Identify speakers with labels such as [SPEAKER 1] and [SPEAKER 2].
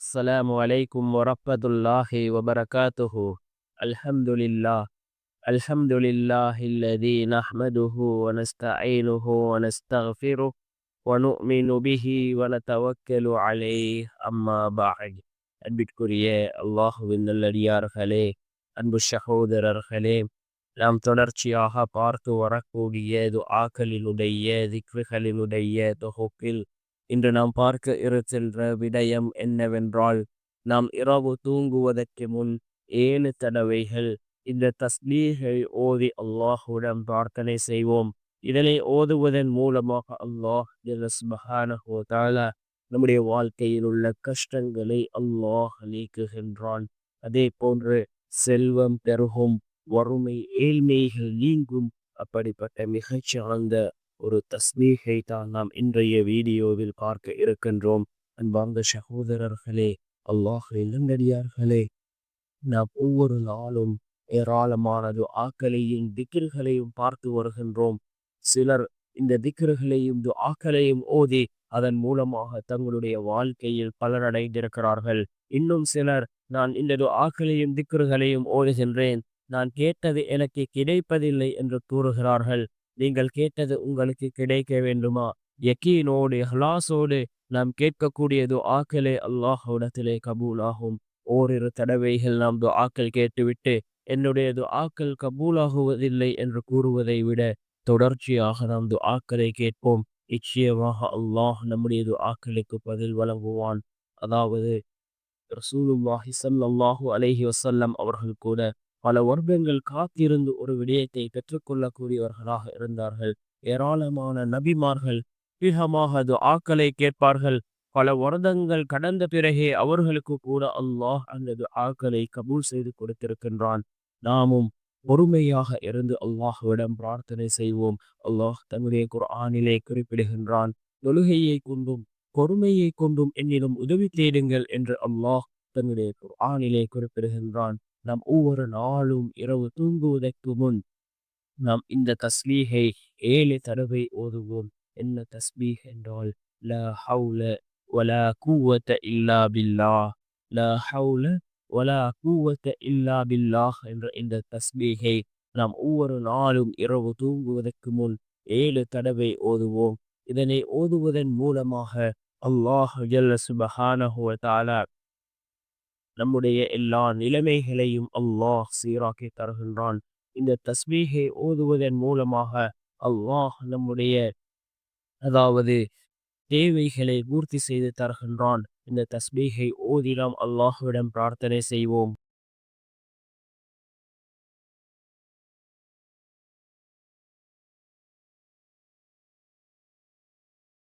[SPEAKER 1] السلام عليكم ورحمة الله وبركاته. الحمد لله. الحمد لله الذي نحمده ونستعينه ونستغفره ونؤمن به ونتوكل عليه أما بعد. அன்பிற்குரிய அல்லாஹுவின் நல்லடியார்களே, அன்பு சகோதரர்களே, நாம் தொடர்ச்சியாக பார்த்து வரக்கூடிய துஆக்களினுடைய திக்ருகளினுடைய தொகுப்பில் இன்று நாம் பார்க்க இருக்கின்ற விடயம் என்னவென்றால், நாம் இரவு தூங்குவதற்கு முன் 7 தடவைகள் இந்த தஸ்பீஹை ஓதி அல்லாஹ்விடம் பிரார்த்தனை செய்வோம். இதனை ஓதுவதன் மூலமாக அல்லாஹ் ஜல்ல சுப்ஹானஹு வ தஆலா நம்முடைய வாழ்க்கையில் உள்ள கஷ்டங்களை அல்லாஹ் நீக்குகின்றான். அதே போன்று செல்வம் பெருகும், வறுமை ஏழ்மைகள் நீங்கும். அப்படிப்பட்ட மிகச்சிறந்த ஒரு தஸ்பீஹை தான் நாம் இன்றைய வீடியோவில் பார்க்க இருக்கின்றோம். அன்பார்ந்த சகோதரர்களே, அல்லாஹ்வின் நல்லடியார்களே, நாம் ஒவ்வொரு நாளும் ஏராளமான துஆக்களையும் திக்ருகளையும் பார்த்து வருகின்றோம். சிலர் இந்த திக்ருகளையும் துஆக்களையும் ஓதி அதன் மூலமாக தங்களுடைய வாழ்க்கையில் பலனடைந்திருக்கிறார்கள். இன்னும் சிலர், நான் இந்த துஆக்களையும் திக்ருகளையும் ஓதுகின்றேன், நான் கேட்டது எனக்கு கிடைப்பதில்லை என்று கூறுகிறார்கள். நீங்கள் கேட்டது உங்களுக்கு கிடைக்க வேண்டுமா? யக்கீனோடு இஹ்லாஸோடு நாம் கேட்கக்கூடிய துஆக்களே அல்லாஹ்விடத்திலே கபூலாகும். ஓரிரு தடவைகள் நாம் துஆக்கள் கேட்டுவிட்டு என்னுடைய துஆக்கள் கபூலாகுவதில்லை என்று கூறுவதை விட தொடர்ச்சியாக நாம் துஆக்களை கேட்போம். நிச்சயமாக அல்லாஹ் நம்முடைய துஆக்களுக்கு பதில் வழங்குவான். அதாவது ரசூலுல்லாஹி ஸல்லல்லாஹு அலைஹி வஸல்லம் அவர்கள் கூட பல வருடங்கள் காத்திருந்து ஒரு விடயத்தை பெற்றுக்கொள்ளக்கூடியவர்களாக இருந்தார்கள். ஏராளமான நபிமார்கள் அதிகமாக துஆக்களை கேட்பார்கள். பல வருடங்கள் கடந்த பிறகே அவர்களுக்கு கூட அல்லாஹ் அந்த துஆக்களை கபூல் செய்து கொடுத்திருக்கின்றான். நாமும் பொறுமையாக இருந்து அல்லாஹ்விடம் பிரார்த்தனை செய்வோம். அல்லாஹ் தன்னுடைய குர்ஆனிலே குறிப்பிடுகின்றான், தொழுகையை கொண்டும் பொறுமையை கொண்டும் என்னிடம் உதவி தேடுங்கள் என்று அல்லாஹ் தன்னுடைய குர்ஆனிலே குறிப்பிடுகின்றான். நாம் ஒவ்வொரு நாளும் இரவு தூங்குவதற்கு முன் நாம் இந்த தஸ்பீஹை 7 தடவை ஓதுவோம். என்ன தஸ்பீஹ் என்றால், லா ஹவுல வலா குவத இல்லா பில்லாஹ், லா ஹவுல வலா குவத இல்லா பில்லாஹ் என்ற இந்த தஸ்பீஹை நாம் ஒவ்வொரு நாளும் இரவு தூங்குவதற்கு முன் 7 தடவை ஓதுவோம். இதனை ஓதுவதன் மூலமாக அல்லாஹ் ஜல்ல சுப்ஹானஹு வ தஆலா நம்முடைய எல்லா நிலைமைகளையும் அல்லாஹ் சீராக்கி தருகின்றான். இந்த தஸ்பீஹை ஓதுவதன் மூலமாக அல்லாஹ் நம்முடைய அதாவது தேவைகளை பூர்த்தி செய்து தருகின்றான். இந்த தஸ்பீஹை ஓதி நாம் அல்லாஹ்விடம் பிரார்த்தனை செய்வோம்.